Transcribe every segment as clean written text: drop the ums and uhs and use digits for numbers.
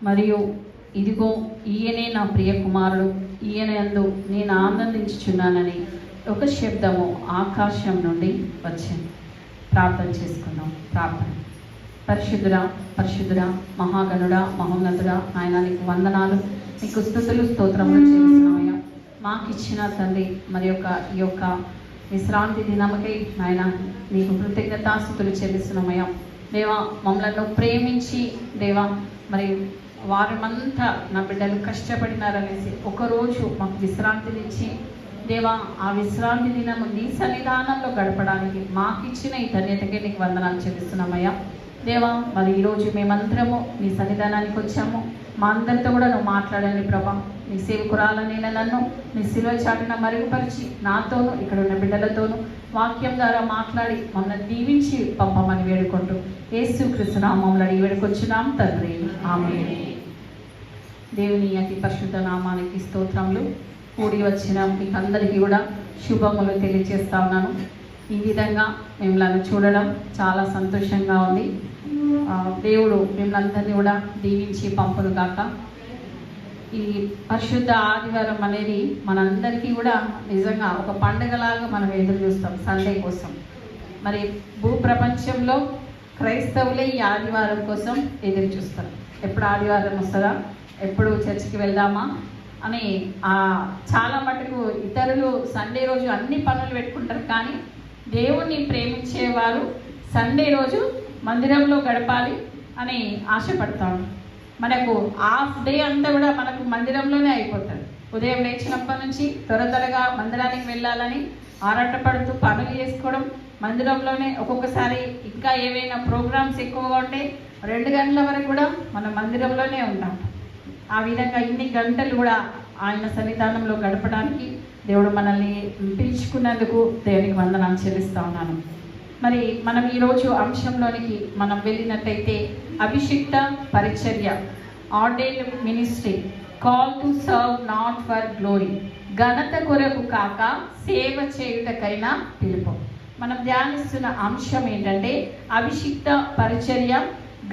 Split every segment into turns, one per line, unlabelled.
మరియు ఇదిగో ఈయనే నా ప్రియ కుమారుడు, ఈయన యందు నేను ఆనందించుచున్నానని ఒక శబ్దము ఆకాశం నుండి వచ్చింది. ప్రార్థన చేసుకుందాం. ప్రార్థన. పరిశుద్ధుడా, పరిశుద్ధుడా, మహాగణుడా, మహోన్నతుడా, ఆయన నీకు వందనాలు, నీకు స్తుతులు స్తోత్రములు చేస్తున్నామయ్యా. మాకు ఇచ్చిన తండ్రి మరి ఈ యొక్క విశ్రాంతి దినమకై నాయన నీకు కృతజ్ఞతాస్తుతులు చెల్లిస్తున్నామయ్యా. దేవా, మమ్మల్ని ప్రేమించి దేవా మరి వారమంతా నా బిడ్డలు కష్టపడినారనేసి ఒకరోజు మాకు విశ్రాంతినిచ్చి దేవా ఆ విశ్రాంతి దినము నీ సన్నిధానంలో గడపడానికి మాకు ఇచ్చిన ఈ ధన్యతకే నీకు వందనాలు చెల్లిస్తున్నామయ్యా. దేవా, మరి ఈరోజు మేమందరము నీ సన్నిధానానికి వచ్చాము. మా అందరితో కూడా నువ్వు మాట్లాడండి ప్రభా. నీ సేవకురాలనైనా నన్ను నీ సిలువ చాటున మరుగుపరిచి నాతోనూ ఇక్కడ ఉన్న బిడ్డలతోనూ వాక్యం ద్వారా మాట్లాడి మమ్మల్ని దీవించి పంపమని వేడుకుంటూ యేసుక్రీస్తు నామములో అడిగి వేడుకొచ్చున్నాం తండ్రి, ఆమేన్. దేవుని అతి పరిశుద్ధ నామానికి స్తోత్రములు. కూడి వచ్చిన మీకు అందరికీ కూడా శుభములు తెలియజేస్తా ఉన్నాను. ఈ విధంగా మిమ్మల్ని చూడడం చాలా సంతోషంగా ఉంది. దేవుడు మిమ్మల్ని అందరినీ కూడా దీవించి పంపును గాక. ఈ పరిశుద్ధ ఆదివారం అనేది మనందరికీ కూడా నిజంగా ఒక పండుగలాగా మనం ఎదురు చూస్తాం సండే కోసం. మరి భూప్రపంచంలో క్రైస్తవులే ఈ ఆదివారం కోసం ఎదురు చూస్తారు. ఎప్పుడు ఆదివారం వస్తుందా, ఎప్పుడు చర్చికి వెళ్దామా అని. చాలా మటుకు ఇతరులు సండే రోజు అన్ని పనులు పెట్టుకుంటారు, కానీ దేవుణ్ణి ప్రేమించేవారు సండే రోజు మందిరంలో గడపాలి అని ఆశపడతాడు. మనకు హాఫ్ డే అంతా కూడా మనకు మందిరంలోనే అయిపోతుంది. ఉదయం లేచినప్పటి నుంచి త్వరగా మందిరానికి వెళ్ళాలని ఆరాటపడుతూ పనులు చేసుకోవడం, మందిరంలోనే ఒక్కొక్కసారి ఇంకా ఏవైనా ప్రోగ్రామ్స్ ఎక్కువగా ఉంటే 2 గంటల వరకు కూడా మనం మందిరంలోనే ఉంటాం. ఆ విధంగా ఇన్ని గంటలు కూడా ఆయన సన్నిధానంలో గడపడానికి దేవుడు మనల్ని పిలుచుకున్నందుకు దేవునికి వందనాలు చెల్లిస్తా ఉన్నాను. మరి మనం ఈరోజు అంశంలోనికి మనం వెళ్ళినట్టయితే అభిషిక్త పరిచర్య, ordained ministry, call to serve not for glory, ఘనత కొరకు కాక సేవ చేయుటకైనా పిలుపు. మనం ధ్యానిస్తున్న అంశం ఏంటంటే అభిషిక్త పరిచర్య,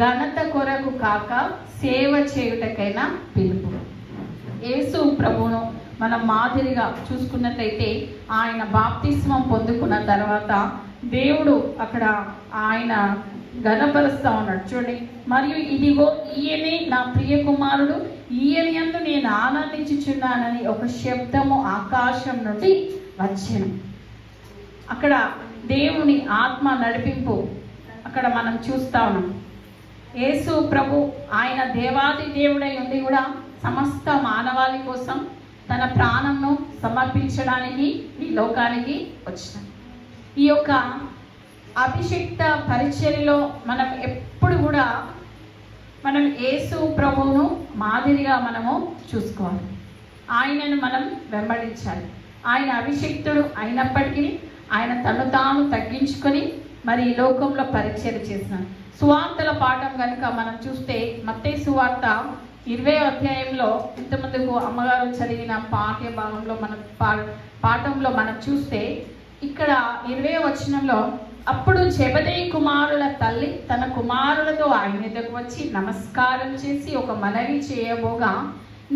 ఘనత కొరకు కాక సేవ చేయుటకైనా పిలుపు. యేసు ప్రభువును మనం మాదిరిగా చూసుకున్నట్లయితే ఆయన బాప్తిస్మం పొందుకున్న తర్వాత దేవుడు అక్కడ ఆయన ఘనపరుస్తా ఉన్నాడు. చూడండి, మరియు ఇదిగో ఈయనే నా ప్రియ కుమారుడు, ఈయన యందు నేను ఆనందించుచున్నానని ఒక శబ్దము ఆకాశం నుండి వచ్చెను. అక్కడ దేవుని ఆత్మ నడిపింపు అక్కడ మనం చూస్తా ఉన్నాం. యేసు ప్రభు ఆయన దేవాది దేవుడై ఉండి కూడా సమస్త మానవాళి కోసం తన ప్రాణంను సమర్పించడానికి ఈ లోకానికి వచ్చిన ఈ యొక్క అభిషిక్త పరిచర్యలో మనం ఎప్పుడు కూడా మనం యేసు ప్రభువును మాదిరిగా మనము చూసుకోవాలి. ఆయనను మనం వెంబడించాలి. ఆయన అభిషిక్తుడు అయినప్పటికీ ఆయన తను తాను తగ్గించుకొని మరి ఈ లోకంలో పరిచర్య చేసినాడు. సువార్తల పాఠం కనుక మనం చూస్తే మత్తయి సువార్త 20వ అధ్యాయంలో ఇంతమందుకు అమ్మగారు చదివిన పాఠ్య భాగంలో మన పాఠంలో మనం చూస్తే ఇక్కడ 20వ వచనంలో, అప్పుడు జెబెదయి కుమారుల తల్లి తన కుమారులతో ఆయన ఎదుకు వచ్చి నమస్కారం చేసి ఒక మనవి చేయబోగా,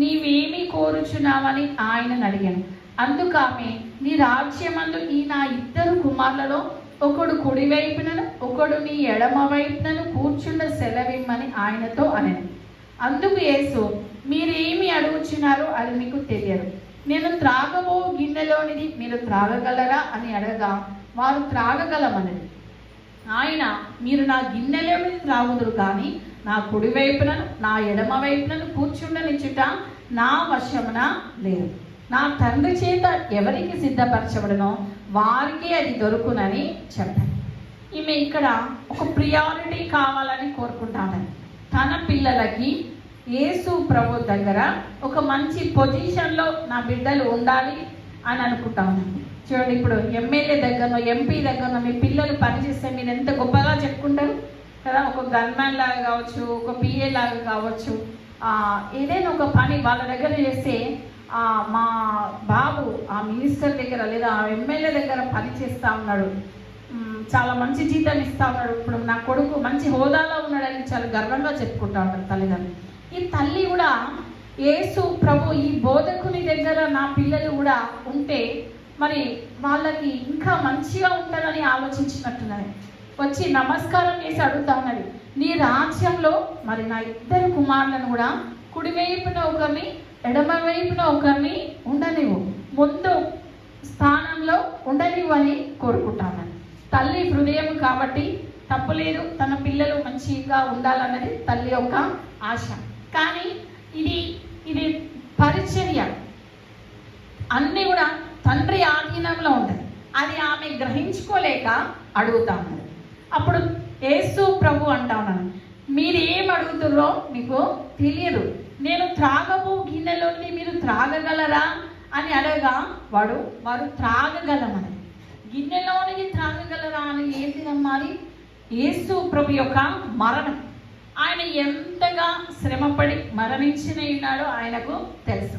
నీవేమి కోరుచున్నావని ఆయనను అడిగాను. అందుకు ఆమె, నీ రాజ్యమందు ఈ నా 2 కుమారులలో ఒకడు కుడి వైపునను ఒకడు నీ ఎడమ వైపునను కూర్చున్న సెలవిమ్మని ఆయనతో అనెను. అందుకు యేసు, మీరేమి అడుగుచున్నారో అది మీకు తెలియదు. నేను త్రాగబో గిన్నెలోనిది మీరు త్రాగగలరా అని అడగగా వారు త్రాగగలమని. ఆయన, మీరు నా గిన్నెలోనిది త్రాగుదురు, కానీ నా కుడి వైపునను నా ఎడమ వైపునను కూర్చుండనిచ్చుట నా వశమున లేదు. నా తండ్రి చేత ఎవరికి సిద్ధపరచబడనో వారికే అది దొరుకునని చెప్పాను. ఈమె ఇక్కడ ఒక ప్రియారిటీ కావాలని కోరుకుంటానని, తన పిల్లలకి యేసు ప్రభు దగ్గర ఒక మంచి పొజిషన్లో నా బిడ్డలు ఉండాలి అని అనుకుంటాను. చూడండి, ఇప్పుడు ఎమ్మెల్యే దగ్గరనో ఎంపీ దగ్గరనో మీ పిల్లలు పనిచేస్తే మీరు ఎంత గొప్పగా చెప్పుకుంటారు కదా. ఒక గన్మ్యాన్ లాగా కావచ్చు, ఒక పిఏ లాగా కావచ్చు, ఏదైనా ఒక పని వాళ్ళ దగ్గర చేస్తే మా మినిస్టర్ దగ్గర లేదా ఆ ఎమ్మెల్యే దగ్గర పని చేస్తూ ఉన్నాడు, చాలా మంచి జీతం ఇస్తూ ఉన్నాడు, ఇప్పుడు నా కొడుకు మంచి హోదాలో ఉన్నాడని చాలా గర్వంగా చెప్పుకుంటా ఉంటారు తల్లిదండ్రులు. ఈ తల్లి కూడా యేసు ప్రభు ఈ బోధకుని దగ్గర నా పిల్లలు కూడా ఉంటే మరి వాళ్ళకి ఇంకా మంచిగా ఉంటుందని ఆలోచించినట్టున్నది. వచ్చి నమస్కారం చేసి అడుగుతా ఉన్నది, నీ రాజ్యంలో మరి నా 2 కుమారులను కూడా కుడివైపున ఒకరిని ఎడమ వైపున ఒకరిని ఉండనివ్వు, ముందు స్థానంలో ఉండనివ్వు అని కోరుకుంటాను. తల్లి హృదయం కాబట్టి తప్పులేదు, తన పిల్లలు మంచిగా ఉండాలన్నది తల్లి యొక్క ఆశ. కానీ ఇది పరిచర్య అన్నీ కూడా తండ్రి ఆధీనంలో ఉంటుంది. అది ఆమె గ్రహించుకోలేక అడుగుతా ఉన్నది. అప్పుడు యేసు ప్రభు అంటా ఉన్నాను, మీరు ఏం అడుగుతుర్రో మీకు తెలియదు, నేను త్రాగబో గిన్నెలోని మీరు త్రాగగలరా అని అడగగా వారు త్రాగగలమని. గిన్నెలోనికి త్రాగగలరా అని ఏంటి నమ్మాలి? యేసు ప్రభు యొక్క మరణం. ఆయన ఎంతగా శ్రమపడి మరణించిన ఉన్నాడో ఆయనకు తెలుసు.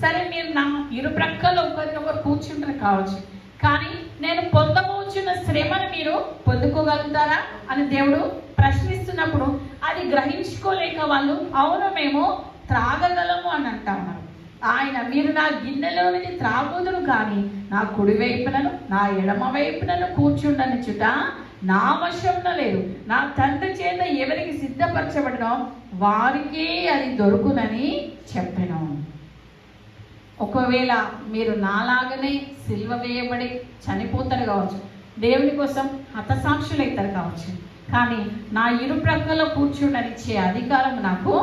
సరే, మీరు నా ఇరుప్రక్కలో ఒకరినొకరు కూర్చుంటారు కావచ్చు, కానీ నేను పొందబోచున్న శ్రమను మీరు పొందుకోగలుగుతారా అని దేవుడు ప్రశ్నిస్తున్నప్పుడు అది గ్రహించుకోలేక వాళ్ళు అవును మేము త్రాగగలము అని అంటా ఉన్నారు. ఆయన మీరు నా గిన్నెలోని త్రాగుదురు కానీ నా కుడి వైపునను నా ఎడమ వైపునను కూర్చుండనిచుట నా వశంలో లేదు, నా తండ్రి చేత ఎవరికి సిద్ధపరచబడినో వారికే అది దొరుకునని చెప్పాను. ఒకవేళ మీరు నాలాగనే సిల్వ వేయబడి చనిపోతారు కావచ్చు, దేవుని కోసం హతసాక్షులైతారు కావచ్చు, కానీ నా ఇరుప్రక్కలో కూర్చుండనిచ్చే అధికారం నాకు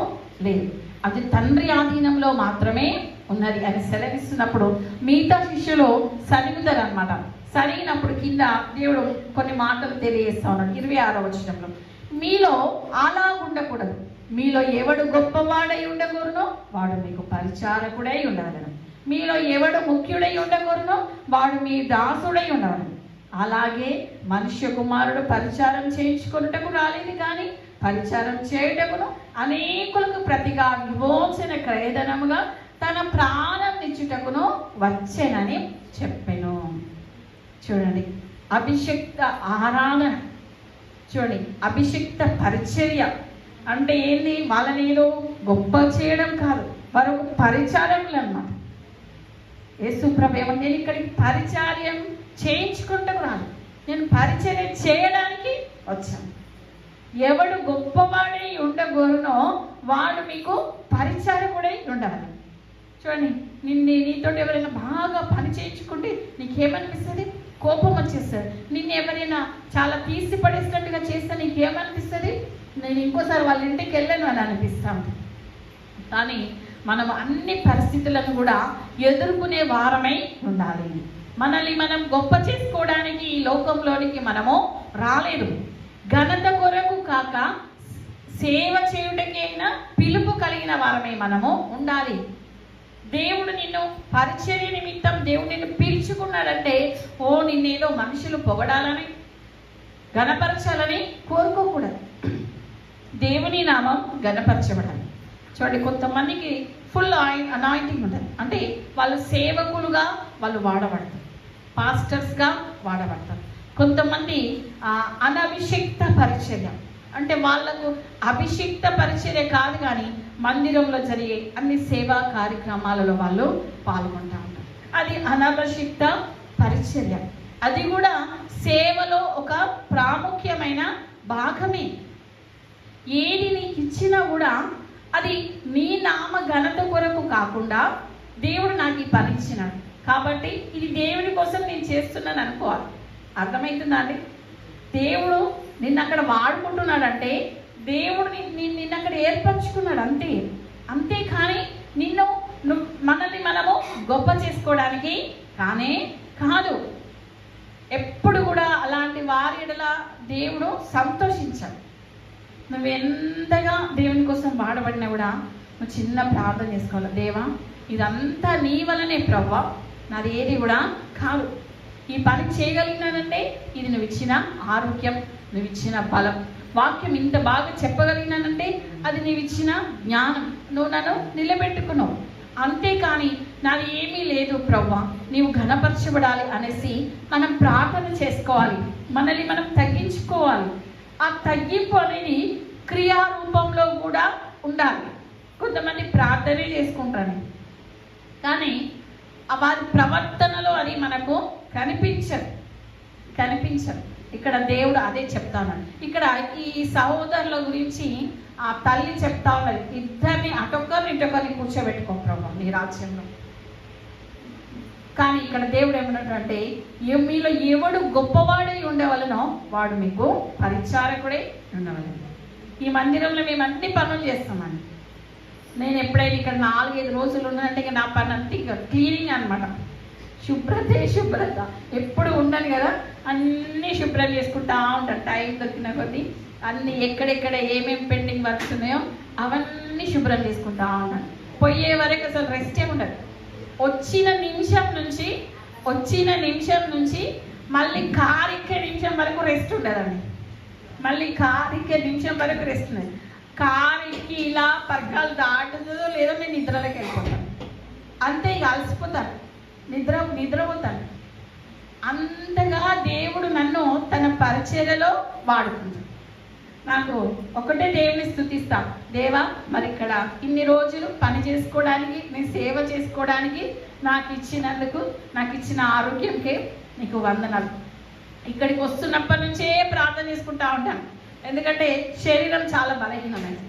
లేదు, అది తండ్రి ఆధీనంలో మాత్రమే ఉన్నది అని సెలవిస్తున్నప్పుడు మిగతా శిష్యులు సరిగుతారు అనమాట. సరిగినప్పుడు కింద దేవుడు కొన్ని మాటలు తెలియజేస్తా ఉన్నాడు. 26వ వచనంలో, మీలో అలా ఉండకూడదు, మీలో ఎవడు గొప్పవాడై ఉండకూడనో వాడు మీకు పరిచారకుడై ఉండవలను, మీలో ఎవడు ముఖ్యుడై ఉండకూడనో వాడు మీ దాసుడై ఉండవలను. అలాగే మనుష్య కుమారుడు పరిచారం చేయించుకొనుటకు రాలేదు కానీ పరిచారం చేయుటకును అనేకులకు ప్రతిగా విమోచన క్రయధనముగా తన ప్రాణం ఇచ్చుటకును వచ్చెనని చెప్పెను. చూడండి, అభిషిక్త ఆరాధన, చూడండి అభిషిక్త పరిచర్య అంటే ఏంది? వాళ్ళని ఏదో గొప్ప చేయడం కాదు, వారు పరిచారకులు అన్నమాట. యేసు ప్రభు ఏమన్నా, నేను ఇక్కడికి పరిచార్యం చేయించుకుంటూ రాను, నేను పరిచర్య చేయడానికి వచ్చాను. ఎవడు గొప్పవాడై ఉండగోరునో వాడు మీకు పరిచారకుడై ఉండవాలి. చూడండి, నీతో ఎవరైనా బాగా పని చేయించుకుంటే నీకేమనిపిస్తుంది? కోపం వచ్చేస్తుంది. నిన్ను ఎవరైనా చాలా తీసి పడేసినట్టుగా చేస్తే నీకేమనిపిస్తుంది? నేను ఇంకోసారి వాళ్ళ ఇంటికి వెళ్ళను అని అనిపిస్తాను. కానీ మనం అన్ని పరిస్థితులను కూడా ఎదుర్కొనే వారమై ఉండాలి. మనల్ని మనం గొప్ప చేసుకోవడానికి ఈ లోకంలోనికి మనము రాలేదు. ఘనత కొరకు కాక సేవ చేయుటకైనా పిలుపు కలిగిన వారమై మనము ఉండాలి. దేవుడు నిన్ను పరిచర్య నిమిత్తం దేవుడు నిన్ను పిలుచుకున్నాడంటే నిన్నేదో మనుషులు పొగడాలని ఘనపరచాలని కోరుకోకూడదు. దేవుని నామం ఘనపరచబడాలి. చూడండి, కొంతమందికి ఫుల్ అనాయింటింగ్ ఉంటుంది, అంటే వాళ్ళు సేవకులుగా వాళ్ళు వాడబడతారు, పాస్టర్స్గా వాడబడతారు. కొంతమంది అనభిషిక్త పరిచర్య అంటే వాళ్ళకు అభిషిక్త పరిచర్య కాదు, కానీ మందిరంలో జరిగే అన్ని సేవా కార్యక్రమాలలో వాళ్ళు పాల్గొంటూ ఉంటారు. అది అనభిషిక్త పరిచర్య. అది కూడా సేవలో ఒక ప్రాముఖ్యమైన భాగమే. ఏది నీకు ఇచ్చినా కూడా అది నీ నామ ఘనత కొరకు కాకుండా దేవుడు నాకు ఈ పని ఇచ్చినాడు కాబట్టి ఇది దేవుని కోసం నేను చేస్తున్నాను అనుకోవాలి. అర్థమవుతుందా అండి? దేవుడు నిన్ను అక్కడ వాడుకుంటున్నాడంటే దేవుడు నిన్ను అక్కడ ఏర్పరచుకున్నాడు అంతే. అంతేకాని మనల్ని మనము గొప్ప చేసుకోవడానికి కానే కాదు. ఎప్పుడు కూడా అలాంటి వారి ఎడల దేవుడు సంతోషించాడు. నువ్వు ఎంతగా దేవుని కోసం వాడబడినా కూడా నువ్వు చిన్న ప్రార్థన చేసుకోవాలి. దేవా, ఇదంతా నీ వలనే ప్రభువా, నాది ఏది కూడా కాదు. ఈ పని చేయగలిగినానంటే ఇది నువ్వు ఇచ్చిన ఆరోగ్యం, నువ్వు ఇచ్చిన బలం. వాక్యం ఇంత బాగా చెప్పగలిగినానంటే అది నువ్వు ఇచ్చిన జ్ఞానం, నువ్వు నన్ను నిలబెట్టుకున్నావు. అంతేకాని నాది ఏమీ లేదు ప్రభువా, నీవు ఘనపరచబడాలి అనేసి మనం ప్రార్థన చేసుకోవాలి. మనల్ని మనం తగ్గించుకోవాలి. ఆ తగ్గింపు అనేది క్రియారూపంలో కూడా ఉండాలి. కొంతమంది ప్రార్థనే చేసుకుంటారు, కానీ వారి ప్రవర్తనలో అది మనకు కనిపించదు. ఇక్కడ దేవుడు అదే చెప్తాను. ఇక్కడ ఈ సహోదరుల గురించి ఆ తల్లి చెప్తా ఉన్నది, ఇద్దరిని అటొక్కరిని ఇటొక్కరిని కూర్చోబెట్టుకో ప్రభు నీ రాజ్యంలో. కానీ ఇక్కడ దేవుడు ఏమన్నట్టు, మీలో ఎవడు గొప్పవాడై ఉండవలనో వాడు మీకు పరిచారకుడై ఉండవలను. ఈ మందిరంలో మేము అన్ని పనులు చేస్తామండి. నేను ఎప్పుడైనా ఇక్కడ 4-5 రోజులు ఉన్నదంటే ఇక నా పని అంతా ఇక క్లీనింగ్ అనమాట. శుభ్రత ఎప్పుడు ఉండను కదా, అన్నీ శుభ్రం చేసుకుంటా ఉంటాను. టైం దొరికిన కొద్దీ అన్నీ ఎక్కడెక్కడ ఏమేమి పెండింగ్ వర్క్స్ ఉన్నాయో అవన్నీ శుభ్రం చేసుకుంటా ఉంటాను. పోయే వరకు అసలు రెస్టే ఉండదు. వచ్చిన నిమిషం నుంచి మళ్ళీ కారికే నిమిషం వరకు రెస్ట్ ఉండదండి. కారికి ఇలా పగ్గాలు దాటుతుందో లేదో నేను నిద్రలోకి వెళ్ళిపోతాను. అంతే, ఇక అలసిపోతాను, నిద్రపోతాను. అంతగా దేవుడు నన్ను తన పరిచర్యలో వాడుకుంటాడు. నాకు ఒకటే దేవుని స్తుతిస్తా, దేవా మరి ఇక్కడ ఇన్ని రోజులు పని చేసుకోవడానికి, నేను సేవ చేసుకోవడానికి నాకు ఇచ్చినందుకు, నాకు ఇచ్చిన ఆరోగ్యంకే నీకు వందనాలు. ఇక్కడికి వస్తున్నప్పటి నుంచే ప్రార్థన చేసుకుంటా ఉంటాను. ఎందుకంటే శరీరం చాలా బలహీనమైంది.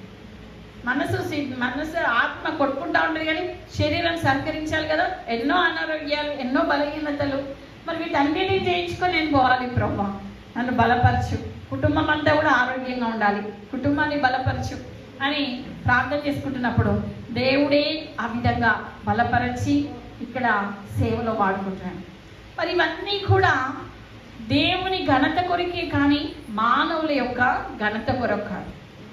మనసు ఆత్మ కొట్టుకుంటా ఉంటుంది, కానీ శరీరం సహకరించాలి కదా. ఎన్నో అనారోగ్యాలు, ఎన్నో బలహీనతలు, మరి వీటన్నిటిని జయించుకొని నేను పోవాలి. ప్రభా నన్ను బలపరచు, కుటుంబం అంతా కూడా ఆరోగ్యంగా ఉండాలి, కుటుంబాన్ని బలపరచు అని ప్రార్థన చేసుకుంటున్నప్పుడు దేవుడే ఆ విధంగా బలపరచి ఇక్కడ సేవలో వాడుకుంటున్నాను. మరి ఇవన్నీ కూడా దేవుని ఘనత కొరకే, కానీ మానవుల యొక్క ఘనత కొరకు కాదు.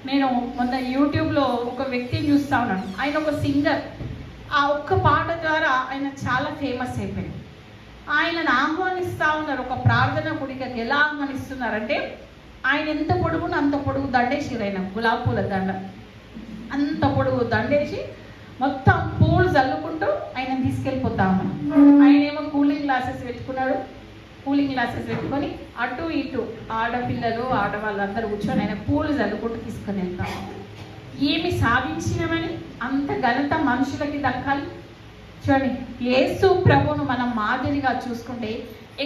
నేను మొన్న యూట్యూబ్లో ఒక వ్యక్తిని చూస్తా ఉన్నాను. ఆయన ఒక సింగర్. ఆ ఒక్క పాట ద్వారా ఆయన చాలా ఫేమస్ అయిపోయింది. ఆయనను ఆహ్వానిస్తూ ఉన్నారు ఒక ప్రార్థన కూడికకి. ఎలా ఆహ్వానిస్తున్నారంటే, ఆయన ఎంత పొడుగునో అంత పొడుగు దండేసిరు. ఆయన గులాబీ పూల దండ అంత పొడుగు దండేసి మొత్తం పూలు చల్లుకుంటూ ఆయన తీసుకెళ్ళిపోతా ఉన్నాడు. ఆయన ఏమో కూలింగ్ గ్లాసెస్ పెట్టుకొని అటు ఇటు ఆడపిల్లలు ఆడవాళ్ళందరూ కూర్చొని ఆయన పూలు చల్లుకుంటూ తీసుకొని వెళ్తాం. ఏమి సాధించినమని అంత ఘనత మనుషులకి దక్కాలి. చూడండి, యేసు ప్రభువును మనం మాదిరిగా చూసుకుంటే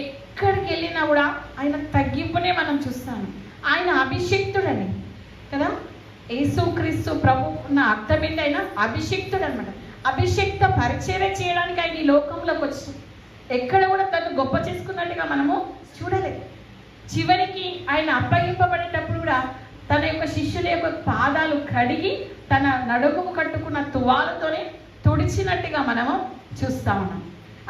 ఎక్కడికి వెళ్ళినా కూడా ఆయన తగ్గింపునే మనం చూస్తాము. ఆయన అభిషిక్తుడని కదా. యేసుక్రీస్తు ప్రభు ఉన్న అర్థం ఏంటి? ఆయన అభిషిక్తుడు అనమాట. అభిషిక్త పరిచర్య చేయడానికి ఆయన ఈ లోకంలోకి వచ్చి ఎక్కడ కూడా తను గొప్ప చేసుకున్నట్టుగా మనము చూడలేదు. చివరికి ఆయన అప్పగింపబడేటప్పుడు కూడా తన యొక్క శిష్యుల యొక్క పాదాలు కడిగి తన నడుముకు కట్టుకున్న తువాలతోనే తుడిచినట్టుగా మనము చూస్తా ఉన్నాం.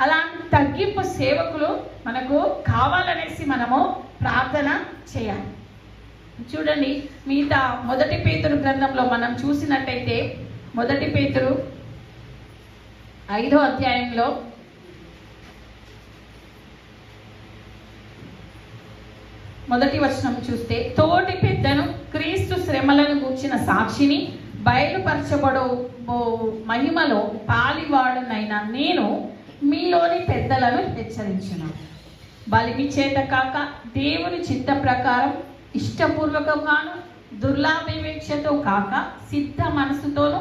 అలాంటి తగ్గింపు సేవకులు మనకు కావాలనేసి మనము ప్రార్థన చేయాలి. చూడండి, మిగతా 1 పేతురు గ్రంథంలో మనం చూసినట్టయితే 1 పేతురు 5వ అధ్యాయంలో 1వ వచనం చూస్తే, తోటి పెద్దను క్రీస్తు శ్రమలను గూర్చిన సాక్షిని బయలుపరచబడో మహిమలో పాలివాడునైనా నేను మీలోని పెద్దలను హెచ్చరించున్నాను. బలిమి చేత కాక దేవుని చిత్త ప్రకారం ఇష్టపూర్వకంగాను దుర్లాభివేక్షతో కాక సిద్ధ మనసుతోనూ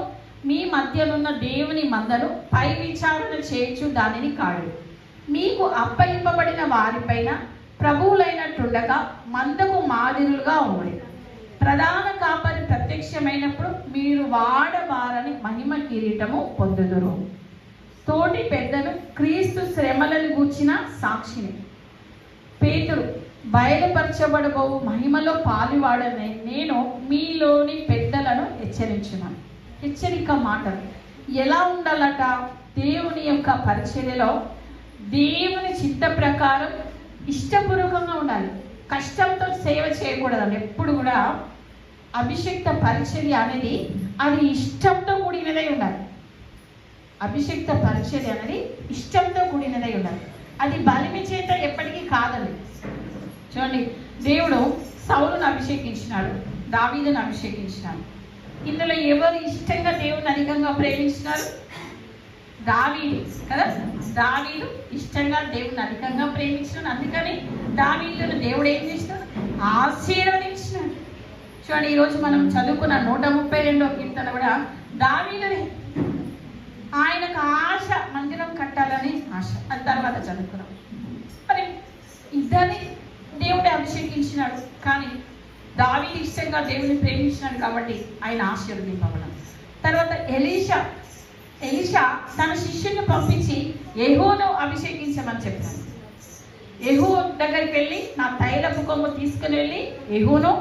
మీ మధ్యనున్న దేవుని మందను పై విచారణ చేయొచ్చు దానిని కాడు. మీకు అప్పగింపబడిన వారిపైన ప్రభువులైనట్టుండగా మందకు మాదిరులుగా ఉండి ప్రధాన కాపరి ప్రత్యక్షమైనప్పుడు మీరు వాడబారని మహిమ కిరీటము పొందుదురు. తోటి పెద్దను క్రీస్తు శ్రమలను గూర్చిన సాక్షిని పేతురు బయలుపరచబడబో మహిమలో పాలువాడని నేను మీలోని పెద్దలను హెచ్చరించున్నాను. హెచ్చరిక మాటలు ఎలా ఉండాలట? దేవుని యొక్క పరిచర్యలో దేవుని చిత్త ప్రకారం ఇష్టపూర్వకంగా ఉండాలి. కష్టంతో సేవ చేయకూడదండి. ఎప్పుడు కూడా అభిషిక్త పరిచర్య అనేది అది ఇష్టంతో కూడినదై ఉండాలి. అభిషిక్త పరిచర్య అనేది ఇష్టంతో కూడినదై ఉండాలి. అది బలిమి చేత ఎప్పటికీ కాదండి. చూడండి, దేవుడు సౌలును అభిషేకించినాడు, దావీదును అభిషేకించినాడు. ఇందులో ఎవరు ఇష్టంగా దేవుని అధికంగా ప్రేమించినారు? దావీదు కదా, దావీదు ఇష్టంగా దేవుని అధికంగా ప్రేమించినాడు. అందుకని దావీదును దేవుడు ఏం చేసినాడు? ఆశీర్వదించినాడు. చూడండి, ఈరోజు మనం చదువుకున్న 132వ కీర్తన కూడా దావీదుని, ఆయనకు ఆశ మందిరం కట్టాలని ఆశ. అది తర్వాత చదువుకున్నాం. మరి ఇద్దరిని దేవుడు అభిషేకించినాడు, కానీ దావీదు ఇష్టంగా దేవుని ప్రేమించినాడు కాబట్టి ఆయన ఆశీర్వదింపబడం. తర్వాత ఎలీషా తన శిష్యుని పంపించి యెహూను అభిషేకించమని చెప్పాడు. యెహూ దగ్గరికి వెళ్ళి నా తైలపు కొమ్ము తీసుకుని వెళ్ళి యెహూను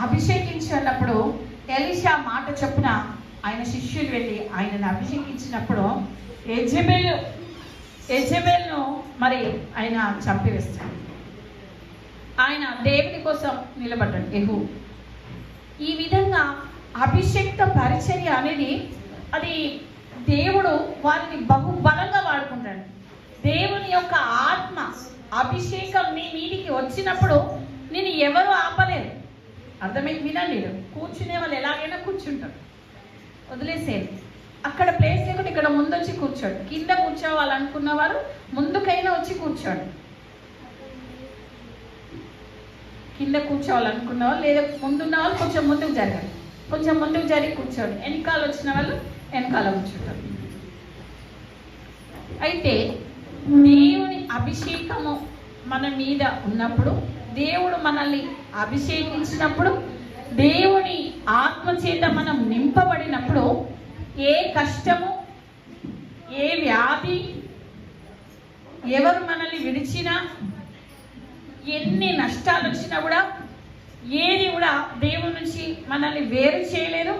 అభిషేకించినప్పుడు ఎలీషా మాట చొప్పున ఆయన శిష్యులు వెళ్ళి ఆయనను అభిషేకించినప్పుడు యెజెబెల్ను మరి ఆయన చంపివేస్తాడు. ఆయన దేవుని కోసం నిలబడ్డాడు యెహూ. ఈ విధంగా అభిషేక్త పరిచర్య అనేది అది దేవుడు వారిని బహుబలంగా వాడుకుంటాడు. దేవుని యొక్క ఆత్మ అభిషేకం నీ మీదికి వచ్చినప్పుడు నేను ఎవరు ఆపలేరు. అర్థమైంది? వినండి, కూర్చునే వాళ్ళు ఎలాగైనా కూర్చుంటారు, వదిలేసేది. అక్కడ ప్లేస్ లేకుండా ఇక్కడ ముందొచ్చి కూర్చోడు. కింద కూర్చోవాలనుకున్న వారు ముందుకైనా వచ్చి కూర్చోడు. కింద కూర్చోవాలనుకున్న వాళ్ళు లేదా ముందున్న వాళ్ళు కొంచెం ముందుకు జరగాలి, కొంచెం ముందుకు జరిగి కూర్చోండి. వెనకాల వచ్చిన వాళ్ళు వెనకాల కూర్చుంటారు. అయితే దేవుని అభిషేకము మన మీద ఉన్నప్పుడు, దేవుడు మనల్ని అభిషేకించినప్పుడు, దేవుని ఆత్మ చేత మనం నింపబడినప్పుడు ఏ కష్టము, ఏ వ్యాధి, ఎవరు మనల్ని విడిచినా, ఎన్ని నష్టాలు వచ్చినా కూడా ఏది కూడా దేవుని నుంచి మనల్ని వేరు చేయలేదు.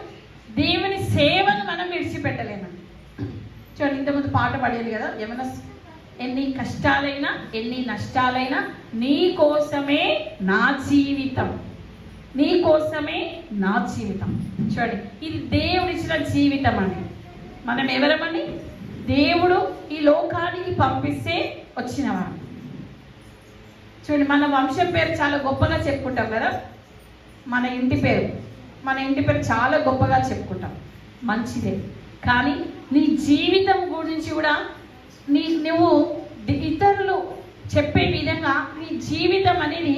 దేవుని సేవను మనం విడిచిపెట్టలేమండి. చూడండి, ఇంతకుముందు పాట పడేది కదా, ఏమన్నా ఎన్ని కష్టాలైనా ఎన్ని నష్టాలైనా నీ కోసమే నా జీవితం, నీ కోసమే నా జీవితం. చూడండి, ఇది దేవుడిచ్చిన జీవితం అండి. మనం ఎవరమండి? దేవుడు ఈ లోకానికి పంపిస్తే వచ్చినవాడు. చూడండి, మన వంశం పేరు చాలా గొప్పగా చెప్పుకుంటాం కదా. మన ఇంటి పేరు చాలా గొప్పగా చెప్పుకుంటాం, మంచిదే. కానీ నీ జీవితం గురించి కూడా నువ్వు ఇతరులు చెప్పే విధంగా నీ జీవితం అనేది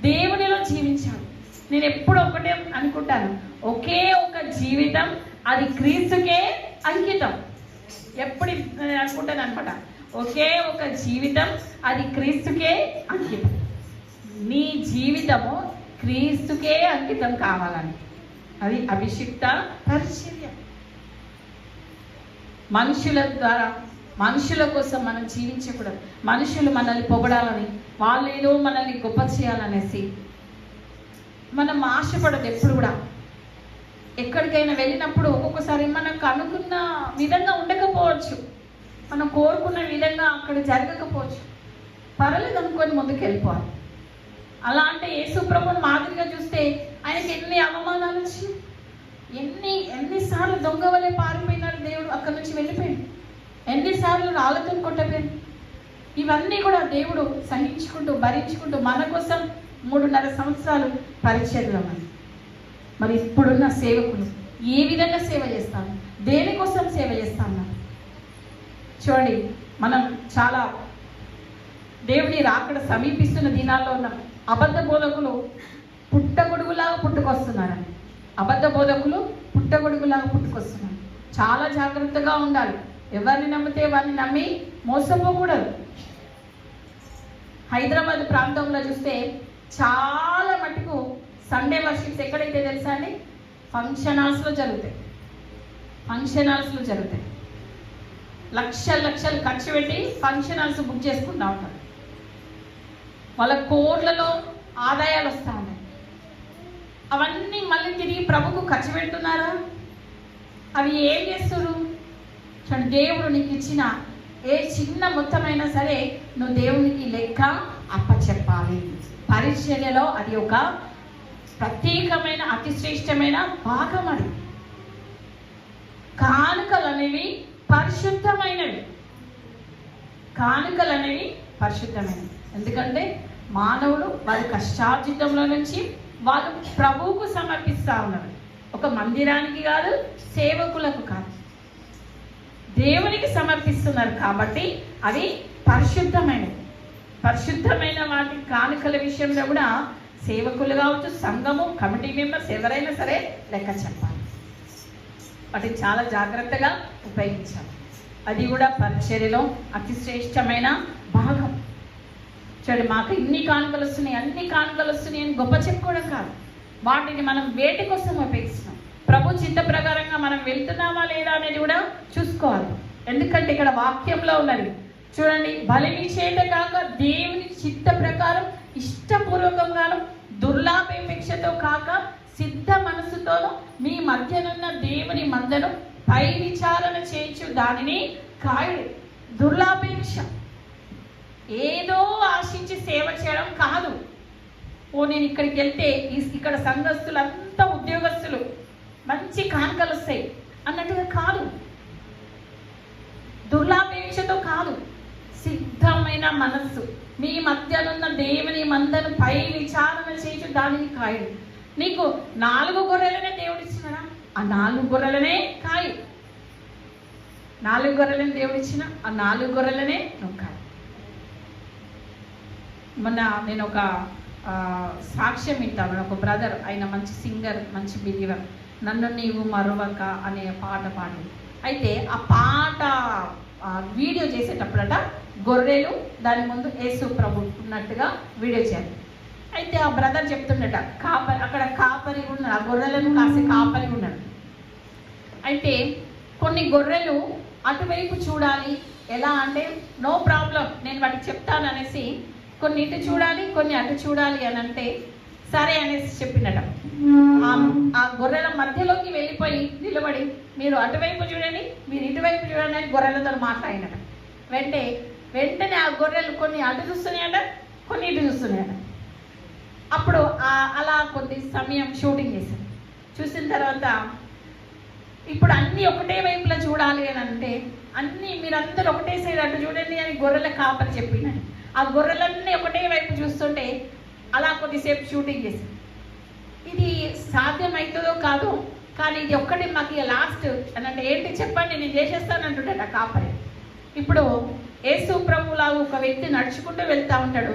దేవునిలో జీవించాలి. నేను ఎప్పుడు ఒకటే అనుకుంటాను, ఒకే ఒక జీవితం, అది క్రీస్తుకే అంకితం. ఎప్పుడు అనుకుంటాను అనమాట, ఒకే ఒక జీవితం, అది క్రీస్తుకే అంకితం. నీ జీవితము క్రీస్తుకే అంకితం కావాలని, అది అభిషిక్త పరిచర్య. మనుషుల ద్వారా, మనుషుల కోసం మనం జీవించకూడదు. మనుషులు మనల్ని పొగడాలని, వాళ్ళు ఏదో మనల్ని గొప్ప చేయాలనేసి మనం ఆశపడదు. ఎప్పుడు కూడా ఎక్కడికైనా వెళ్ళినప్పుడు ఒక్కొక్కసారి మనకు అనుకున్న విధంగా ఉండకపోవచ్చు, మనం కోరుకున్న విధంగా అక్కడ జరగకపోవచ్చు. పర్వాలేదు అనుకొని ముందుకు వెళ్ళిపోవాలి. అలా అంటే యేసు ప్రభువుని మాదిరిగా చూస్తే ఆయనకి ఎన్ని అవమానాలు వచ్చి, ఎన్నిసార్లు దొంగ వలె పారిపోయినాడు దేవుడు, అక్కడి నుంచి వెళ్ళిపోయాడు. ఎన్నిసార్లు రాళ్ళతో కొట్టలేదు. ఇవన్నీ కూడా దేవుడు సహించుకుంటూ భరించుకుంటూ మన కోసం 3.5 సంవత్సరాలు పరిచర్యలో. మరి ఇప్పుడున్న సేవకులు ఏ విధంగా సేవ చేస్తాము, దేనికోసం సేవ చేస్తాము? చూడండి, మనం చాలా దేవుని రాకడ సమీపిస్తున్న దినాల్లో ఉన్నాం. అబద్ధ బోధకులు పుట్టగొడుగులాగా పుట్టుకొస్తున్నారండి. అబద్ధ బోధకులు పుట్టగొడుగులాగా పుట్టుకొస్తున్నారు. చాలా జాగ్రత్తగా ఉండాలి. ఎవరిని నమ్మితే వారిని నమ్మి మోసపోకూడదు. హైదరాబాద్ ప్రాంతంలో చూస్తే చాలా మటుకు సండే వర్షిప్స్ ఎక్కడైతే తెలుసా అండి? ఫంక్షన్ హాల్స్లో జరుగుతాయి. లక్షలు ఖర్చు పెట్టి ఫంక్షన్ హాల్స్ బుక్ చేసుకుంటూ ఉంటారు. వాళ్ళ కోట్లలో ఆదాయాలు వస్తూ ఉంటాయి. అవన్నీ మళ్ళీ తిరిగి ప్రభుకు ఖర్చు పెడుతున్నారా? అవి ఏం చేస్తారు? చూడండి, దేవుడు నీకు ఇచ్చిన ఏ చిన్న మొత్తమైనా సరే నువ్వు దేవునికి లెక్క అప్పచెప్పాలి. పరిచర్యలో అది ఒక ప్రత్యేకమైన అతి శ్రేష్టమైన భాగం. అది కానుకలు అనేవి పరిశుద్ధమైనవి. ఎందుకంటే మానవులు వారి కష్టార్జితంలో నుంచి వాళ్ళు ప్రభువుకు సమర్పిస్తూ ఉన్నారు. ఒక మందిరానికి కాదు, సేవకులకు కాదు. దేవునికి సమర్పిస్తున్నారు కాబట్టి అవి పరిశుద్ధమైనవి. పరిశుద్ధమైన వాటి కానుకల విషయంలో కూడా సేవకులు కావచ్చు, సంఘము, కమిటీ మెంబర్స్ ఎవరైనా సరే లెక్క చెప్పాలి. వాటిని చాలా జాగ్రత్తగా ఉపయోగించాలి. అది కూడా పరిచర్యలో అతి శ్రేష్టమైన భాగం. చూడండి, మాకు ఇన్ని కానుకలు వస్తున్నాయి, అన్ని కానుకలు వస్తున్నాయి అని గొప్ప చెప్పుకోవడం కాదు. వాటిని మనం వేటి కోసం ఉపయోగిస్తున్నాం, ప్రభు చిత్త ప్రకారంగా మనం వెళ్తున్నామా లేదా అనేది కూడా చూసుకోవాలి. ఎందుకంటే ఇక్కడ వాక్యంలో ఉన్నది చూడండి, బలిని చేత కాక దేవుని చిత్త ప్రకారం ఇష్టపూర్వకంగాను దుర్లాభేక్షతో కాక సిద్ధ మనసుతోనూ మీ మధ్యనున్న దేవుని మందను పై విచారణ చేయించు దానిని కాయుడు. దుర్లాభేక్ష ఏదో ఆశించి సేవ చేయడం కాదు. నేను ఇక్కడికి వెళ్తే ఇక్కడ సంఘస్థులు అంతా ఉద్యోగస్తులు మంచి కానుకలు వస్తాయి అన్నట్టుగా కాదు. దుర్లాభేక్షతో కాదు, సిద్ధమైన మనస్సు మీ మధ్యనున్న దేవుని మందను పై విచారణ చేయించు దానిని కాయుడు. నీకు 4 గొర్రెలనే దేవుడు ఇచ్చినాడా? ఆ 4 గొర్రెలనే కాయు. 4 గొర్రెలని దేవుడు ఇచ్చిన ఆ 4 గొర్రెలనే నొక్కాలి. మొన్న నేను ఒక సాక్ష్యం వింటాను. ఒక బ్రదర్, ఆయన మంచి సింగర్, మంచి బిలీవర్, నన్ను నీవు మరువక అనే పాట పాడి, అయితే ఆ పాట వీడియో చేసేటప్పుడట గొర్రెలు దాని ముందు యేసు ప్రభు ఉన్నట్టుగా వీడియో చేయాలి. అయితే ఆ బ్రదర్ చెప్తుండట, అక్కడ కాపరి ఉన్నాడు, ఆ గొర్రెలను కాసే కాపరి ఉన్నాడు. అయితే కొన్ని గొర్రెలు అటువైపు చూడాలి, ఎలా అంటే నో ప్రాబ్లం నేను వాటికి చెప్తాను అనేసి, కొన్ని ఇటు చూడాలి కొన్ని అటు చూడాలి అని అంటే సరే అనేసి చెప్పినట. ఆ గొర్రెల మధ్యలోకి వెళ్ళిపోయి నిలబడి మీరు అటువైపు చూడండి మీరు ఇటువైపు చూడండి అని గొర్రెలతో మాట్లాడినట. వెంటనే ఆ గొర్రెలు కొన్ని అటు చూస్తున్నాయట, కొన్ని ఇటు చూస్తున్నాయట. అప్పుడు అలా కొద్ది సమయం షూటింగ్ చేశారు. చూసిన తర్వాత ఇప్పుడు అన్నీ ఒకటే వైపులా చూడాలి అని అంటే అన్నీ మీరందరూ ఒకటే సైడ్ అటు చూడండి అని గొర్రెల కాపరి చెప్పినాడు. ఆ గొర్రెలన్నీ ఒకటే వైపు చూస్తుంటే అలా కొద్దిసేపు షూటింగ్ చేశారు. ఇది సాధ్యమవుతుందో కాదో, కానీ ఇది ఒక్కటి మాకు లాస్ట్ అని అంటే ఏంటి చెప్పండి నేను చేసేస్తాను అంటుంటాడు ఆ కాపరి. ఇప్పుడు యేసు ప్రభులాగా ఒక వ్యక్తి నడుచుకుంటూ వెళ్తూ ఉంటాడు,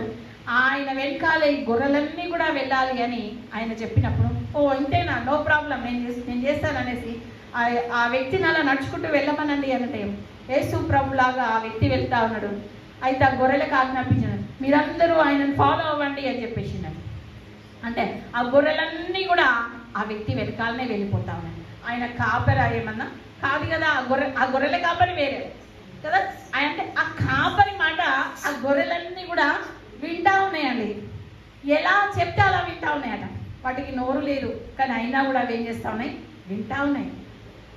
ఆయన వెనకాల ఈ గొర్రెలన్నీ కూడా వెళ్ళాలి అని ఆయన చెప్పినప్పుడు ఇంతేనా, నో ప్రాబ్లం నేను చేస్తాను అనేసి ఆ వ్యక్తిని అలా నడుచుకుంటూ వెళ్ళమనండి అంటే యేసు ప్రభులాగా ఆ వ్యక్తి వెళ్తా ఉన్నాడు. అయితే ఆ గొర్రెలకు ఆజ్ఞాపించాడు, మీరందరూ ఆయనను ఫాలో అవ్వండి అని చెప్పేసినాడు. అంటే ఆ గొర్రెలన్నీ కూడా ఆ వ్యక్తి వెనకాలనే వెళ్ళిపోతా ఉన్నాయి. ఆయన కాపరి ఏమన్నా కాదు కదా, ఆ గొర్రెల కాపరి వేరే కదా. అంటే ఆ కాపరి మాట ఆ గొర్రెలన్నీ కూడా వింటా ఉన్నాయండి. ఎలా చెప్తే అలా వింటా ఉన్నాయట. వాటికి నోరు లేదు, కానీ అయినా కూడా అవి ఏం చేస్తా ఉన్నాయి, వింటా ఉన్నాయి.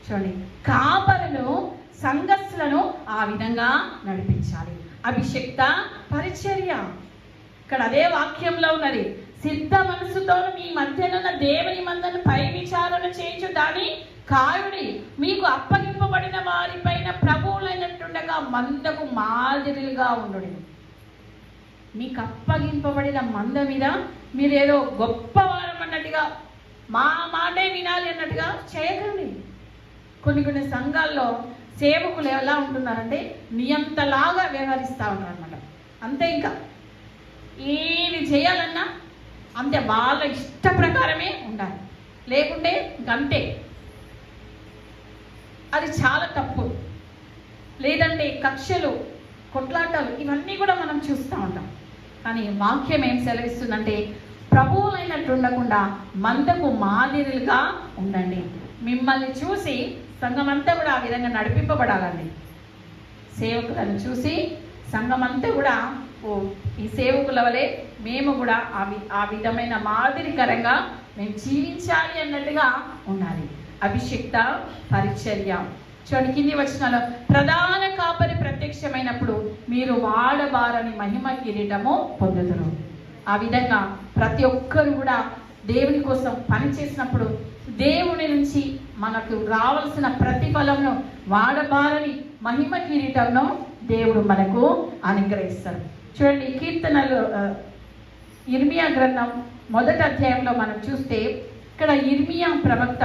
చూడండి, కాపరులు సంఘస్థులను ఆ విధంగా నడిపించాలి. అభిషక్త పరిచర్య ఇక్కడ అదే వాక్యంలో ఉన్నది. సిద్ధ మనసుతో మీ మధ్యనున్న దేవుని మందను పై విచారణ చేయించు దాని కాయుడి. మీకు అప్పగింపబడిన వారిపైన ప్రభువులైనట్టుండగా మందకు మాదిరిగా ఉండుడి. మీకు అప్పగింపబడిన మంద మీద మీరు ఏదో గొప్పవారం అన్నట్టుగా మా మాటే వినాలి అన్నట్టుగా చేయకండి. కొన్ని సంఘాల్లో సేవకులు ఎలా ఉంటున్నారంటే నియంతలాగా వ్యవహరిస్తూ ఉంటారు అన్నమాట. అంతే, ఇంకా ఏది చేయాలన్నా అంతే వాళ్ళ ఇష్ట ప్రకారమే ఉండాలి, లేకుంటే ఇంకంతే. అది చాలా తప్పు. లేదంటే కక్షలు, కొట్లాటాలు ఇవన్నీ కూడా మనం చూస్తూ ఉంటాం. కానీ వాక్యం ఏం సెలవిస్తుందంటే ప్రభువులైనట్టు ఉండకుండా మందకు మాదిరిగా ఉండండి. మిమ్మల్ని చూసి సంఘమంతా కూడా ఆ విధంగా నడిపింపబడాలండి. సేవకులను చూసి సంఘమంతా కూడా ఈ సేవకుల వలె మేము కూడా ఆ విధమైన మాదిరికరంగా మేము జీవించాలి అన్నట్టుగా ఉండాలి. అభిషిక్త పరిచర్య. చూడండి కింది వచనాల్లో, ప్రధాన కాపరి ప్రత్యక్షమైనప్పుడు మీరు వాడబారని మహిమ కిరీటము పొందుదురు. ఆ విధంగా ప్రతి ఒక్కరు కూడా దేవుని కోసం పని చేసినప్పుడు దేవుని నుంచి మనకు రావాల్సిన ప్రతిఫలంను వాడబారని మహిమ కిరీటంను దేవుడు మనకు అనుగ్రహిస్తాడు. చూడండి, కీర్తనలు ఇర్మియా గ్రంథం 1వ అధ్యాయంలో మనం చూస్తే ఇక్కడ ఇర్మియా ప్రవక్త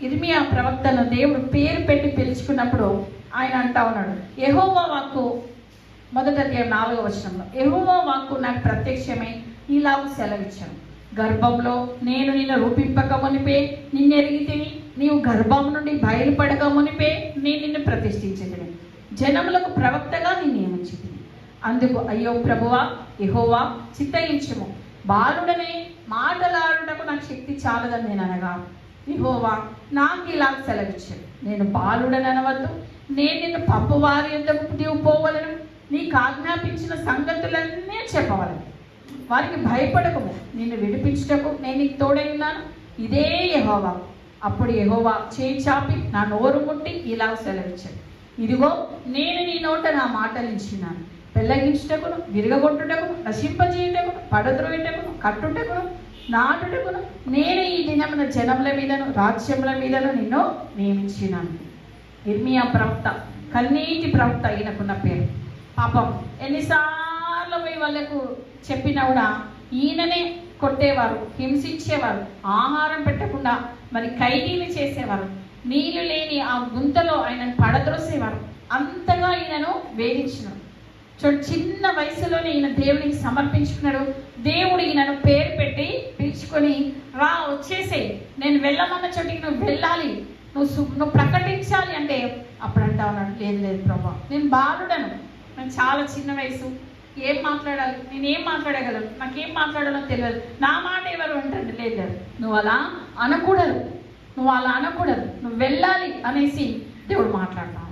ఇర్మియా ప్రవక్తను దేవుడు పేరు పెట్టి పిలుచుకున్నప్పుడు ఆయన అంటా ఉన్నాడు, యెహోవా వాక్కు, మొదటి అధ్యాయం 4వ వచనంలో, యెహోవా వాక్కు నాకు ప్రత్యక్షమై ఇలాగ సెలవిచ్చాను, గర్భంలో నేను నిన్ను రూపింపక మునిపే నిన్నెరిగితిని, నీవు గర్భం నుండి బయలుపడక మునిపే నేను నిన్ను ప్రతిష్ఠించితిని, జనములకు ప్రవక్తగా నిన్ను నియమించితిని. అందుకు అయ్యో ప్రభువా యెహోవా చిత్తగించుము, బాలుడనే మాటలాడుటకు నాకు శక్తి చాలదని నేను అనగా, యెహోవా నాకు ఇలా సెలవిచ్చాడు, నేను బాలుడని అనవద్దు, నేను నిన్ను పంపువారి యొద్దకు నీవు పోవలను, నీకు ఆజ్ఞాపించిన సంగతులన్నీ చెప్పవలను, వారికి భయపడకము, నిన్ను విడిపించుటకు నేను నీకు తోడై ఉన్నాను, ఇదే యెహోవా. అప్పుడు యెహోవా చేయి చాపి నా నోరు ముట్టి ఇలా సెలవిచ్చాడు, ఇదిగో నేను నీ నోట నా మాటలు ఇచ్చినాను, పెళ్ళగించుటకును, విరగొట్టుటకును, నశింపజేయుటకును, పడద్రోయుటకును, కట్టుటకును, నాటుటకును నేను ఈ దినమున జనముల మీదను రాజ్యముల మీదను నిన్ను నియమించినాను. ఇర్మియా ప్రవక్త, కన్నీటి ప్రవక్త ఈయనకున్న పేరు. పాపం ఎన్నిసార్లు పోయి వాళ్ళకు చెప్పినా కూడా ఈయననే కొట్టేవారు, హింసించేవారు, ఆహారం పెట్టకుండా మరి ఖైదీని చేసేవారు, నీళ్లు లేని ఆ గుంతలో ఆయనను పడద్రోసేవారు, అంతగా ఈయనను వేధించినారు. చిన్న వయసులోనే ఈయన దేవునికి సమర్పించుకున్నాడు. దేవుడు ఈయనను పేరు పెట్టి పిలుచుకొని, రా వచ్చేసే, నేను వెళ్ళమన్న చోటికి నువ్వు వెళ్ళాలి, నువ్వు ప్రకటించాలి అంటే అప్పుడు అంటా ఉన్నాడు, లేదు లేదు ప్రభా, నేను బాలుడను, నాకు చాలా చిన్న వయసు, ఏం మాట్లాడాలి, నేను ఏం మాట్లాడగలను, నాకేం మాట్లాడాలో తెలియదు, నా మాట ఎవరు అంటాడు. లేదు, నువ్వు అలా అనకూడదు, నువ్వు వెళ్ళాలి అనేసి దేవుడు మాట్లాడతాను.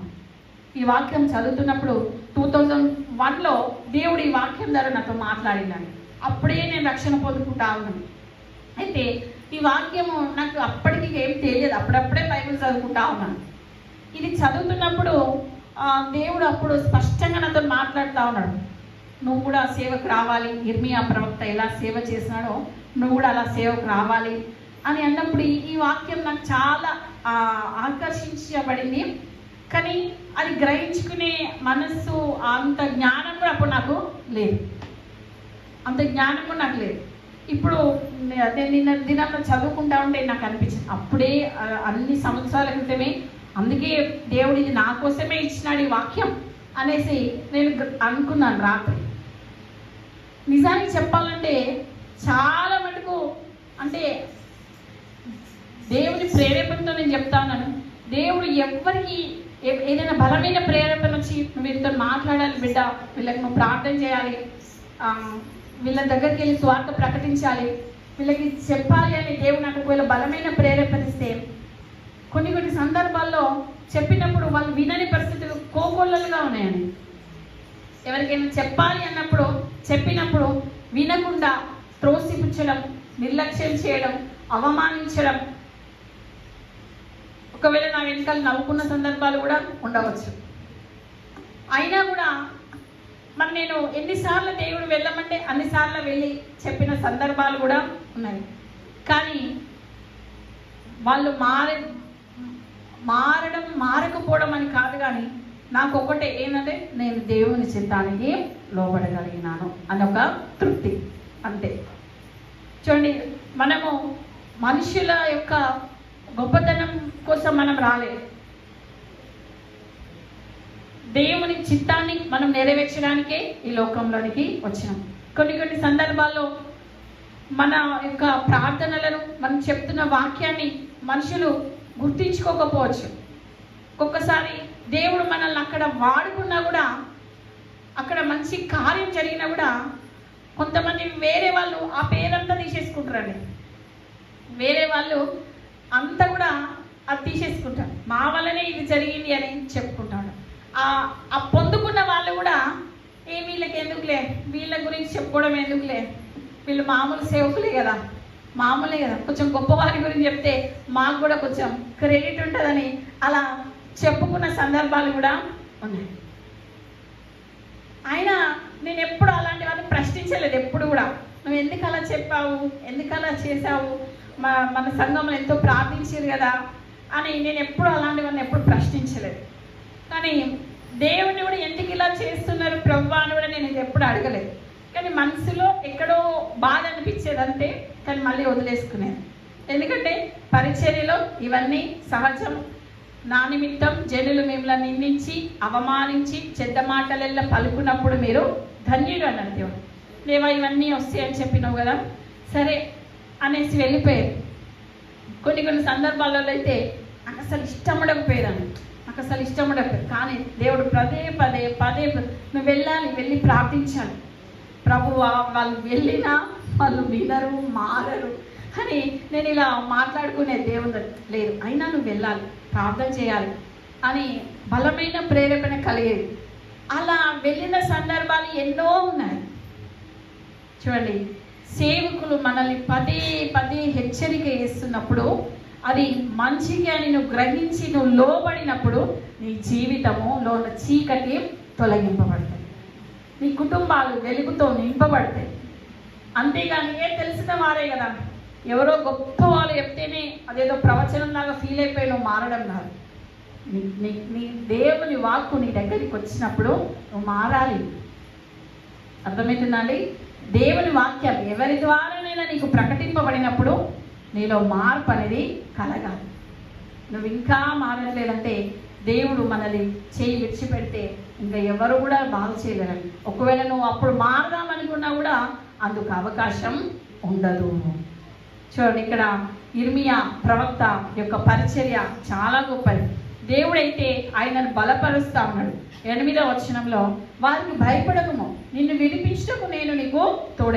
ఈ వాక్యం చదువుతున్నప్పుడు 2001లో దేవుడు ఈ వాక్యం ద్వారా నాతో మాట్లాడినాడు. అప్పుడే నేను రక్షణ పొందుకుంటా ఉన్నాను. అయితే ఈ వాక్యము నాకు అప్పటికి ఏం తెలియదు, అప్పుడప్పుడే బైబిల్ చదువుకుంటా ఉన్నాను. ఇది చదువుతున్నప్పుడు దేవుడు అప్పుడు స్పష్టంగా నాతో మాట్లాడుతూ ఉన్నాడు, నువ్వు కూడా సేవకు రావాలి, ఇర్మియా ప్రవక్త ఎలా సేవ చేసినాడో నువ్వు కూడా అలా సేవకు రావాలి అని అన్నప్పుడు ఈ వాక్యం నాకు చాలా ఆకర్షించబడింది. కానీ అది గ్రహించుకునే మనస్సు, అంత జ్ఞానం కూడా అప్పుడు నాకు లేదు, ఇప్పుడు నేను నిన్న దినంలో చదువుకుంటా ఉంటే నాకు అనిపించింది, అప్పుడే అన్ని సంవత్సరాల క్రితమే, అందుకే దేవుడు ఇది నా కోసమే ఇచ్చినాడు ఈ వాక్యం అనేసి నేను అనుకున్నాను రాత్రి. నిజానికి చెప్పాలంటే చాలా మటుకు అంటే దేవుని ప్రేరేపణతో నేను చెప్తా ఉన్నాను, దేవుడు ఎవరికి ఏదైనా బలమైన ప్రేరేపణ వచ్చి వీళ్ళతో మాట్లాడాలి బిడ్డ, వీళ్ళకి నువ్వు ప్రార్థన చేయాలి, వీళ్ళ దగ్గరికి వెళ్ళి స్వార్థ ప్రకటించాలి, వీళ్ళకి చెప్పాలి అని దేవుడు నాకు ఒకవేళ బలమైన ప్రేరేపణిస్తే కొన్ని సందర్భాల్లో చెప్పినప్పుడు వాళ్ళు వినని పరిస్థితులు కోకొల్లలుగా ఉన్నాయని, ఎవరికైనా చెప్పాలి అన్నప్పుడు చెప్పినప్పుడు వినకుండా త్రోసిపుచ్చడం, నిర్లక్ష్యం చేయడం, అవమానించడం, ఒకవేళ నా వెనకాల నవ్వుకున్న సందర్భాలు కూడా ఉండవచ్చు. అయినా కూడా మరి నేను ఎన్నిసార్లు దేవుడు వెళ్ళమంటే అన్నిసార్లు వెళ్ళి చెప్పిన సందర్భాలు కూడా ఉన్నాయి. కానీ వాళ్ళు మారకపోవడం అని కాదు, కానీ నాకు ఒకటే ఏంటంటే నేను దేవుని చిత్తానికి లోబడగలిగినాను అన్నొక తృప్తి, అంతే. చూడండి, మనము మనుషుల యొక్క గొప్పతనం కోసం మనం రాలేదు, దేవుని చిత్తాన్ని మనం నెరవేర్చడానికే ఈ లోకంలోనికి వచ్చినాం. కొన్ని సందర్భాల్లో మన యొక్క ప్రార్థనలను, మనం చెప్తున్న వాక్యాన్ని మనుషులు గుర్తించుకోకపోవచ్చు. ఒక్కొక్కసారి దేవుడు మనల్ని అక్కడ వాడుకున్నా కూడా, అక్కడ మంచి కార్యం జరిగినా కూడా కొంతమంది వేరే వాళ్ళు ఆ పేరంతా తీసేసుకుంటారండి. వేరే వాళ్ళు అంతా కూడా అది తీసేసుకుంటారు, మా వల్లనే ఇది జరిగింది అని చెప్పుకుంటాడు. ఆ పొందుకున్న వాళ్ళు కూడా వీళ్ళకి ఎందుకులే, వీళ్ళ గురించి చెప్పుకోవడం ఎందుకులే, వీళ్ళు మామూలు సేవకులే కదా, కొంచెం గొప్పవారి గురించి చెప్తే మాకు కూడా కొంచెం క్రెడిట్ ఉంటుందని అలా చెప్పుకున్న సందర్భాలు కూడా ఉన్నాయి. అయినా నేను ఎప్పుడు అలాంటి వాళ్ళని ప్రశ్నించలేదు. ఎప్పుడు కూడా నువ్వు ఎందుకు అలా చెప్పావు, ఎందుకు అలా చేసావు, మన సంఘంలో ఎంతో ప్రార్థించారు కదా అని నేను ఎప్పుడు అలాంటివన్నీ ఎప్పుడు ప్రశ్నించలేదు. కానీ దేవుని కూడా ఎందుకు ఇలా చేస్తున్నారు ప్రభువా అని కూడా నేను ఇది ఎప్పుడు అడగలేదు. కానీ మనసులో ఎక్కడో బాధ అనిపించేది అంతే, కానీ మళ్ళీ వదిలేసుకునేది. ఎందుకంటే పరిచర్యలో ఇవన్నీ సహజం. నా నిమిత్తం జనులు మిమ్మల్ని నిందించి అవమానించి చెడ్డ మాటలెల్లా పలుకున్నప్పుడు మీరు ధన్యుడు అన్నాడు దేవుడు. లేవా ఇవన్నీ వస్తాయని చెప్పినావు కదా, సరే అనేసి వెళ్ళిపోయారు. కొన్ని సందర్భాలలో అయితే నాకు అసలు ఇష్టపడకపోయాను, నాకు అసలు ఇష్టపడకపోయారు. కానీ దేవుడు పదే పదే నువ్వు వెళ్ళాలి, వెళ్ళి ప్రార్థించాలి. ప్రభువా వాళ్ళు వెళ్ళినా వాళ్ళు వినరు, మారరు అని నేను ఇలా మాట్లాడుకునే దేవుడు లేదు. అయినా నువ్వు వెళ్ళాలి, ప్రార్థన చేయాలి అని బలమైన ప్రేరేపణ కలిగేది. అలా వెళ్ళిన సందర్భాలు ఎన్నో ఉన్నాయి. చూడండి, సేవకులు మనల్ని పదే హెచ్చరిక చేస్తున్నప్పుడు అది మంచిగా నువ్వు గ్రహించి నువ్వు లోబడినప్పుడు నీ జీవితములో ఉన్న చీకటి తొలగింపబడతాయి, నీ కుటుంబాలు వెలుగుతో నింపబడతాయి. అంతేగాని తెలిసిన వారే కదా, ఎవరో గొప్ప వాళ్ళు చెప్తేనే అదేదో ప్రవచనం లాగా ఫీల్ అయిపోయి నువ్వు మారడం కాదు. నీ దేవుని వాక్కు నీ దగ్గరికి వచ్చినప్పుడు నువ్వు మారాలి. అర్థమవుతుందండి? దేవుని వాక్యాలు ఎవరి ద్వారానైనా నీకు ప్రకటింపబడినప్పుడు నీలో మార్పు అనేది కలగాలి. నువ్వు ఇంకా మారట్లేదంటే దేవుడు మనల్ని చేయి విడిచిపెడితే ఇంకా ఎవరు కూడా బాగు చేయలేరండి. ఒకవేళ నువ్వు అప్పుడు మారదామనుకున్నా కూడా అందుకు అవకాశం ఉండదు. చూడండి, ఇక్కడ ఇర్మియా ప్రవక్త యొక్క పరిచర్య చాలా గొప్పది. దేవుడైతే ఆయనను బలపరుస్తా ఉన్నాడు. 8వ వచనంలో వారికి భయపడకము, నిన్ను విడిపించటకు నేను నీకు తోడై